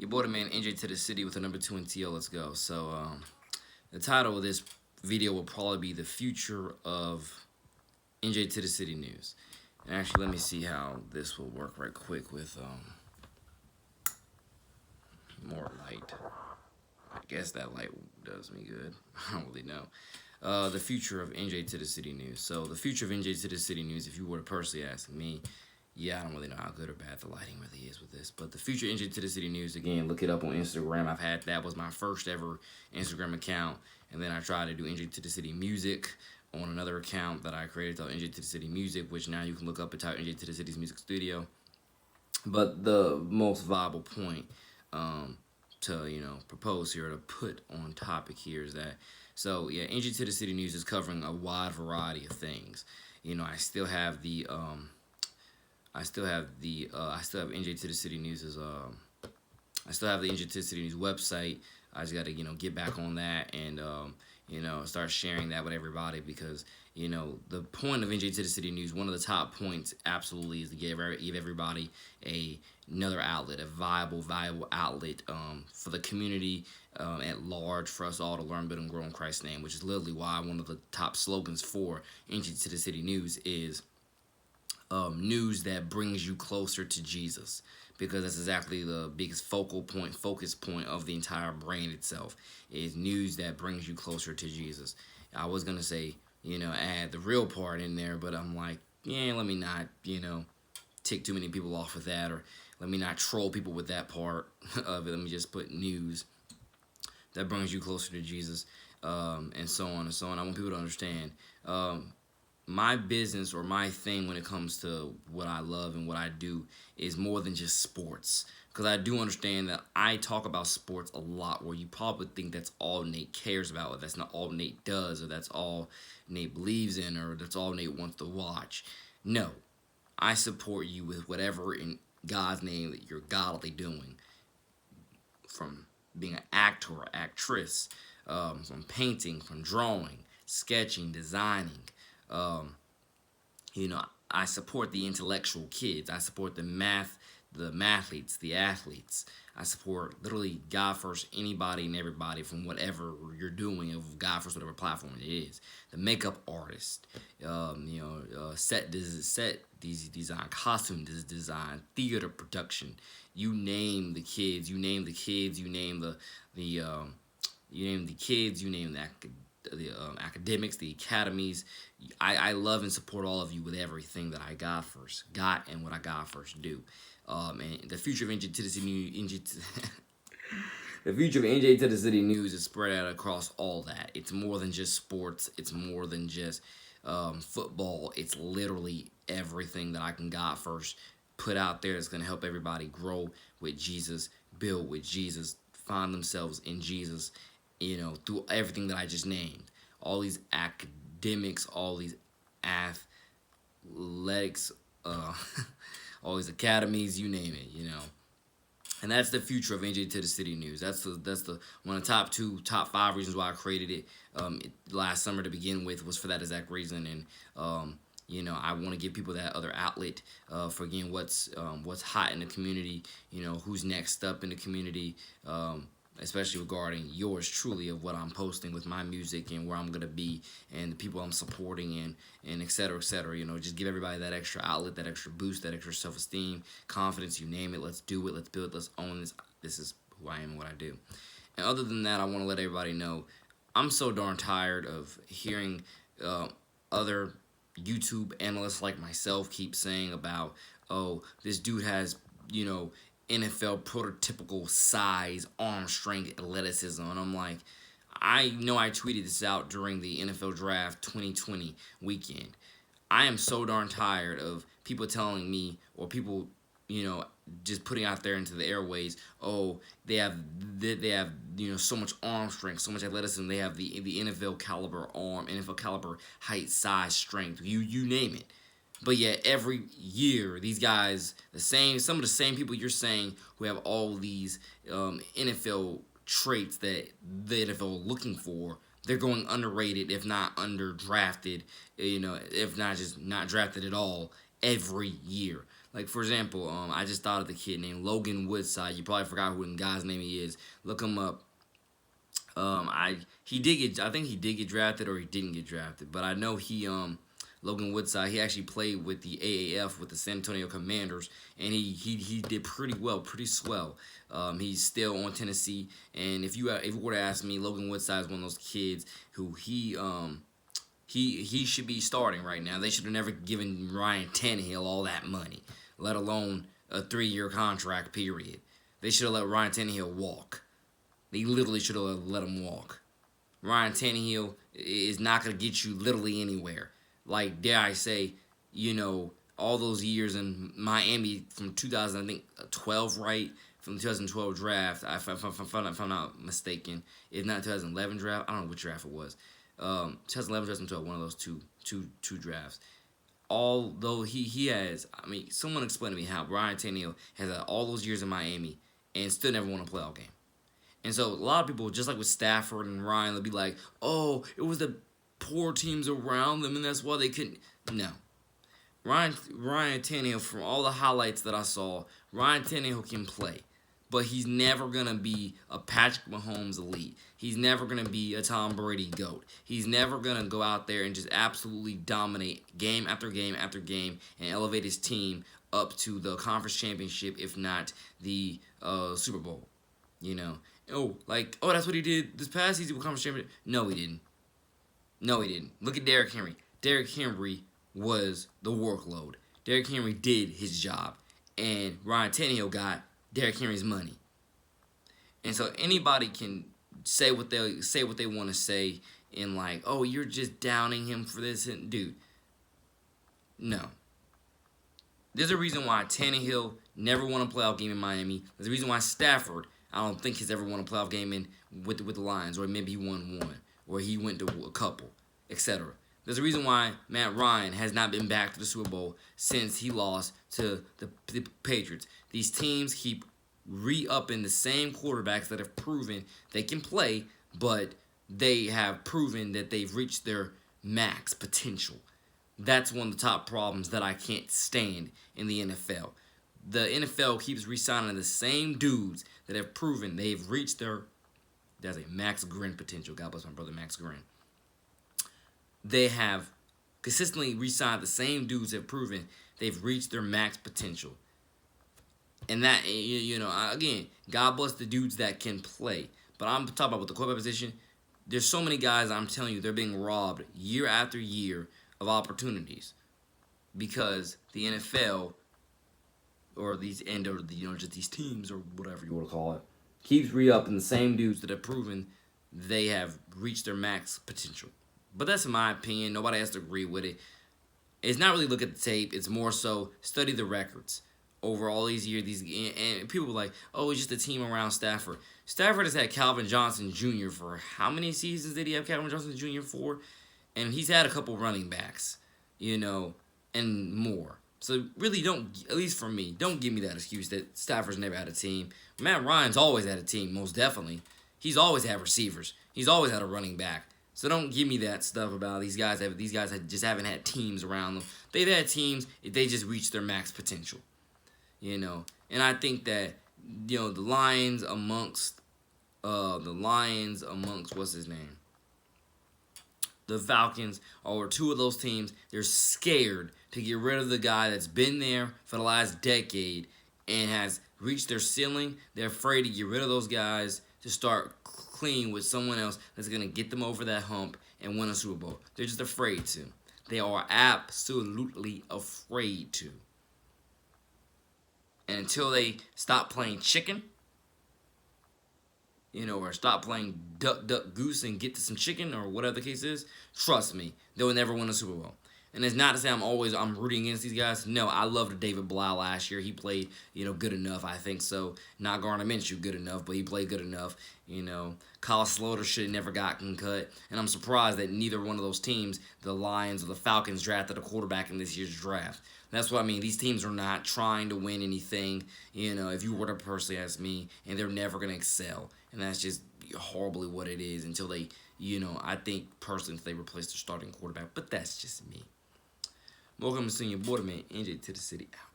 Your boy the man NJ to the city with the number 2 in TL. Let's go. So the title of this video will probably be the future of NJ to the City News. And actually, let me see how this will work right quick with more light. I guess that light does me good. I don't really know. The future of NJ to the City News. So the future of NJ to the City News, if you were to personally ask me, yeah, I don't really know how good or bad the lighting really is with this. But the future NJ to the City News, again, look it up on Instagram. That was my first ever Instagram account. And then I tried to do NJ to the City Music on another account that I created called NJ to the City Music, which now you can look up and type NJ to the City's Music Studio. But the most viable point to propose here, to put on topic here, is that NJ to the City News is covering a wide variety of things. I still have NJ to the City News I still have the NJ to the City News website. I just got to get back on that and start sharing that with everybody, because the point of NJ to the City News, one of the top points absolutely, is to give everybody another outlet, a viable outlet for the community at large, for us all to learn, build, and grow in Christ's name, which is literally why one of the top slogans for NJ to the City News is news that brings you closer to Jesus, because that's exactly the biggest focus point of the entire brand itself, is news that brings you closer to Jesus. I was gonna say, add the real part in there, but I'm like, let me not, tick too many people off with that, or let me not troll people with that part of it. Let me just put news that brings you closer to Jesus, and so on and so on. I want people to understand, my business, or my thing when it comes to what I love and what I do, is more than just sports. Because I do understand that I talk about sports a lot, where you probably think that's all Nate cares about, or that's not all Nate does, or that's all Nate believes in, or that's all Nate wants to watch. No, I support you with whatever in God's name that you're godly doing. From being an actor or actress, from painting, from drawing, sketching, designing. I support the intellectual kids. I support the mathletes, the athletes. I support literally God first, anybody and everybody, from whatever you're doing, of God first, whatever platform it is. The makeup artist, set design, costume design, theater production. You name the kids. You name the kids. You name the kids. You name the academics, the academies. I love and support all of you with everything that I got and what I got first do. And the future of NJ to the City the future of NJ to the City News is spread out across all that. It's more than just sports. It's more than just football. It's literally everything that I can God first put out there that's going to help everybody grow with Jesus, build with Jesus, find themselves in Jesus, through everything that I just named. All these academics, all these athletics, all these academies, you name it, And that's the future of NJ to the City News. That's the one of the top 5 reasons why I created it last summer to begin with, was for that exact reason. And I want to give people that other outlet for, again, what's hot in the community, who's next up in the community, especially regarding yours truly, of what I'm posting with my music and where I'm going to be and the people I'm supporting, and et cetera, et cetera. Just give everybody that extra outlet, that extra boost, that extra self-esteem, confidence, you name it. Let's do it. Let's build it. Let's own this. This is who I am and what I do. And other than that, I want to let everybody know, I'm so darn tired of hearing other YouTube analysts like myself keep saying about, oh, this dude has, NFL prototypical size, arm strength, athleticism. And I'm like, I know I tweeted this out during the NFL Draft 2020 weekend. I am so darn tired of people telling me, or people, just putting out there into the airways, oh, they have so much arm strength, so much athleticism. They have the NFL caliber arm, NFL caliber height, size, strength. You name it. But yet every year, these guys, some of the same people you're saying, who have all these NFL traits that the NFL is looking for, they're going underrated, if not underdrafted, if not just not drafted at all, every year. Like for example, I just thought of the kid named Logan Woodside. You probably forgot who the guy's name he is. Look him up. I think he did get drafted or he didn't get drafted, but I know Logan Woodside, he actually played with the AAF with the San Antonio Commanders, and he did pretty well, pretty swell. He's still on Tennessee, and if you were to ask me, Logan Woodside is one of those kids who he should be starting right now. They should have never given Ryan Tannehill all that money, let alone a 3-year contract period. They should have let Ryan Tannehill walk. They literally should have let him walk. Ryan Tannehill is not going to get you literally anywhere. Like, dare I say, all those years in Miami from 2012, right? From the 2012 draft, if I'm not mistaken. If not 2011 draft, I don't know which draft it was. 2011, 2012, one of those two drafts. Although he has, someone explain to me how Ryan Tannehill has had all those years in Miami and still never won a playoff game. And so a lot of people, just like with Stafford and Ryan, they'll be like, oh, it was the poor teams around them, and that's why they couldn't. No. Ryan Tannehill, from all the highlights that I saw, Ryan Tannehill can play. But he's never going to be a Patrick Mahomes elite. He's never going to be a Tom Brady GOAT. He's never going to go out there and just absolutely dominate game after game after game and elevate his team up to the conference championship, if not the Super Bowl. That's what he did this past season with conference championship. No, he didn't. No, he didn't. Look at Derrick Henry. Derrick Henry was the workload. Derrick Henry did his job. And Ryan Tannehill got Derrick Henry's money. And so anybody can say what they want to say in oh, you're just downing him for this. And dude, no. There's a reason why Tannehill never won a playoff game in Miami. There's a reason why Stafford, I don't think he's ever won a playoff game with the Lions, or maybe he won one, or he went to a couple, etc. There's a reason why Matt Ryan has not been back to the Super Bowl since he lost to the Patriots. These teams keep re-upping the same quarterbacks that have proven they can play, but they have proven that they've reached their max potential. That's one of the top problems that I can't stand in the NFL. The NFL keeps re-signing the same dudes that have proven they've reached there's a Max Grin potential. God bless my brother Max Grin. They have consistently re-signed the same dudes that have proven they've reached their max potential. And that, again, God bless the dudes that can play. But I'm talking about with the quarterback position, there's so many guys, I'm telling you, they're being robbed year after year of opportunities because the NFL just these teams or whatever you want to call it keeps re-upping the same dudes that have proven they have reached their max potential. But that's my opinion. Nobody has to agree with it. It's not really look at the tape. It's more so study the records over all these years. And people were like, oh, it's just a team around Stafford. Stafford has had Calvin Johnson Jr. for how many seasons did he have Calvin Johnson Jr. for? And he's had a couple running backs, and more. So really at least for me, don't give me that excuse that Stafford's never had a team. Matt Ryan's always had a team, most definitely. He's always had receivers. He's always had a running back. So don't give me that stuff about these guys just haven't had teams around them. They've had teams, they just reached their max potential. And I think that, the Lions amongst what's his name? The Falcons are two of those teams. They're scared to get rid of the guy that's been there for the last decade and has reached their ceiling. They're afraid to get rid of those guys to start clean with someone else that's going to get them over that hump and win a Super Bowl. They're just afraid to. They are absolutely afraid to. And until they stop playing chicken, or stop playing duck, duck, goose and get to some chicken or whatever the case is, trust me, they will never win a Super Bowl. And it's not to say I'm rooting against these guys. No, I loved David Blau last year. He played, good enough, I think so. Not Gardner Minshew good enough, but he played good enough. Kyle Sloter should have never gotten cut. And I'm surprised that neither one of those teams, the Lions or the Falcons, drafted a quarterback in this year's draft. That's what I mean. These teams are not trying to win anything, if you were to personally ask me, and they're never going to excel. And that's just horribly what it is until they, I think personally they replace their starting quarterback. But that's just me. Welcome to Senior Borderman, NJ to the City out.